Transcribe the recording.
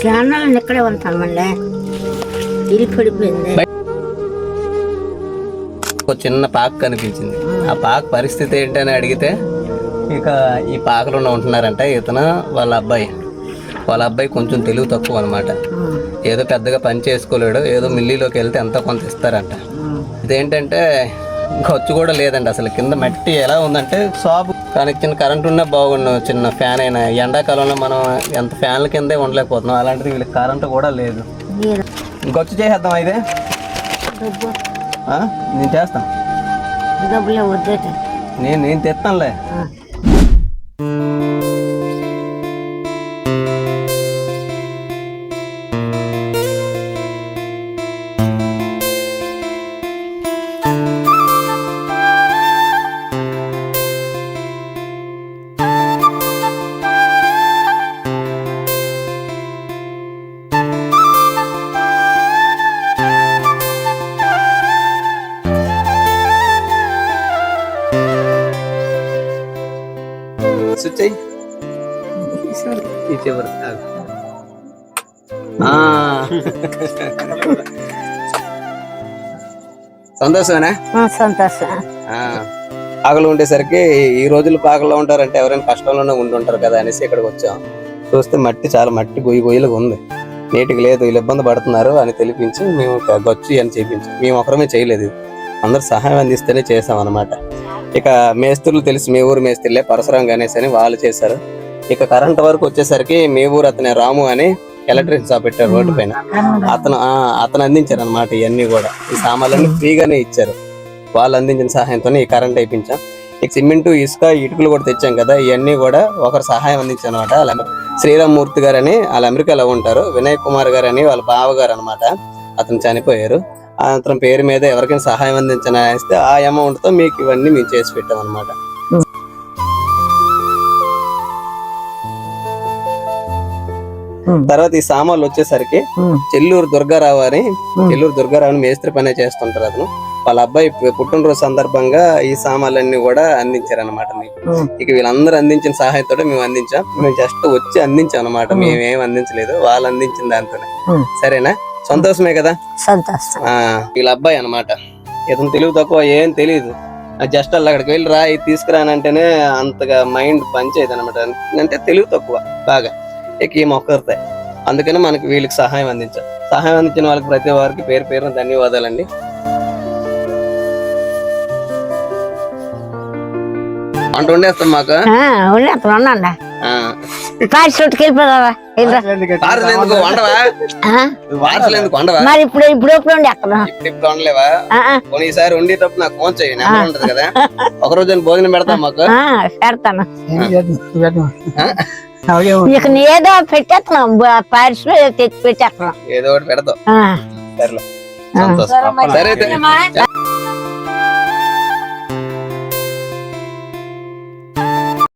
Channel ఇక్కడే ఉంటామండి, ఇల్లు పడిపోయింది. ఒక చిన్న పాక కనిపించింది. ఆ పాక పరిస్థితి ఏంటని అడిగితే ఇక ఈ పాకలో ఉంటున్నారంట ఇతను వాళ్ళ అబ్బాయి కొంచెం తెలివి తక్కువ అనమాట. ఏదో పెద్దగా పని చేసుకోలేడు, ఏదో మిల్లీలోకి వెళ్తే ఎంతో కొంత ఇస్తారంట. ఇదేంటంటే ఖర్చు కూడా లేదండి అసలు. కింద మట్టి ఎలా ఉందంటే సాబు కనెక్షన్ కరెంట్ ఉన్నా బాగున్నాం, చిన్న ఫ్యాన్ అయినా. ఎండాకాలంలో మనం ఎంత ఫ్యాన్ల కిందే ఉండలేకపోతున్నాం, అలాంటిది వీళ్ళకి కరెంటు కూడా లేదు. ఇంకొచ్చి చేసేద్దాం అయితే. నేను చేస్తాను, నేను తెస్తానులే. సంతోషమేనా? సంతోషం. పాకలు ఉండేసరికి ఈ రోజులు పాకల్లో ఉంటారంటే ఎవరైనా కష్టంలోనే ఉండుంటారు కదా అనేసి ఇక్కడికి వచ్చాం. చూస్తే మట్టి చాలా గొయ్యిలుగా ఉంది, నీటికి లేదు, వీళ్ళు ఇబ్బంది పడుతున్నారు అని తెలిపించి మేము గొచ్చి అని చేయించాం. మేము ఒకరమే చేయలేదు, అందరు సహాయం అందిస్తేనే చేసాం అనమాట. ఇక మేస్త్రులు తెలుసు, మీ ఊరు మేస్త్రులే, పరశురాం గణేష్ అని వాళ్ళు చేశారు. ఇక కరెంట్ వరకు వచ్చేసరికి మీ ఊరు అతనే రాము అని ఎలక్ట్రిక్ షాప్ పెట్టారు రోడ్డు పైన. అతను అందించారు అనమాట. ఇవన్నీ కూడా ఈ సామాన్లన్నీ ఫ్రీగానే ఇచ్చారు. వాళ్ళు అందించిన సహాయంతో ఈ కరెంట్ అయిపించాం. ఇక సిమెంట్, ఇసుక, ఇటుకలు కూడా తెచ్చాం కదా, ఇవన్నీ కూడా ఒకరు సహాయం అందించారు అనమాట. శ్రీరామ్మూర్తి గారు అని వాళ్ళు అమెరికాలో ఉంటారు, వినయ్ కుమార్ గారు అని వాళ్ళ బావగారు అనమాట. అతను చనిపోయారు. అతని పేరు మీద ఎవరికైనా సహాయం అందించనిస్తే ఆ అమౌంట్ తో మీకు ఇవన్నీ మేము చేసి పెట్టాం అనమాట. తర్వాత ఈ సామాన్లు వచ్చేసరికి చెల్లూరు దుర్గారావు మేస్త్రి పనే చేస్తుంటారు. అతను వాళ్ళ అబ్బాయి పుట్టినరోజు సందర్భంగా ఈ సామాన్లన్నీ కూడా అందించారు అనమాట. మీకు ఇక వీళ్ళందరూ అందించిన సహాయంతో మేము అందించాం. మేము జస్ట్ వచ్చి అందించాం అనమాట, మేమేం అందించలేదు, వాళ్ళు అందించిన దాంతోనే. సరేనా? సంతోషమే కదా? సంతోషం. వీళ్ళ అబ్బాయి అనమాట. ఇతను తెలివి తక్కువ, ఏం తెలియదు. జస్ట్ అలా అక్కడికి వెళ్ళి రా ఇది తీసుకురానంటేనే అంతగా మైండ్ పనిచేయదు అనమాట. అంటే తెలివి తక్కువ బాగా. ఇక ఈ మొక్కరుతాయి, అందుకని మనకి వీళ్ళకి సహాయం అందించాం. సహాయం అందించిన వాళ్ళకి ప్రతి వారికి పేరు పేరున ధన్యవాదాలండి. వంట వండేస్తాం మాకు. మరి ఇప్పుడు వండలేవా? ఈసారి వండేటప్పుడు నాకు ఫోన్ చేయండి, నెంబర్ ఉంటది కదా. ఒక రోజు భోజనం పెడతాం మాకు. పెడతాను. ఏదో పెట్టేస్తున్నాం, పార్సల్ తెచ్చి పెట్టేస్తున్నాం, ఏదో ఒకటి పెడతాం. సరే.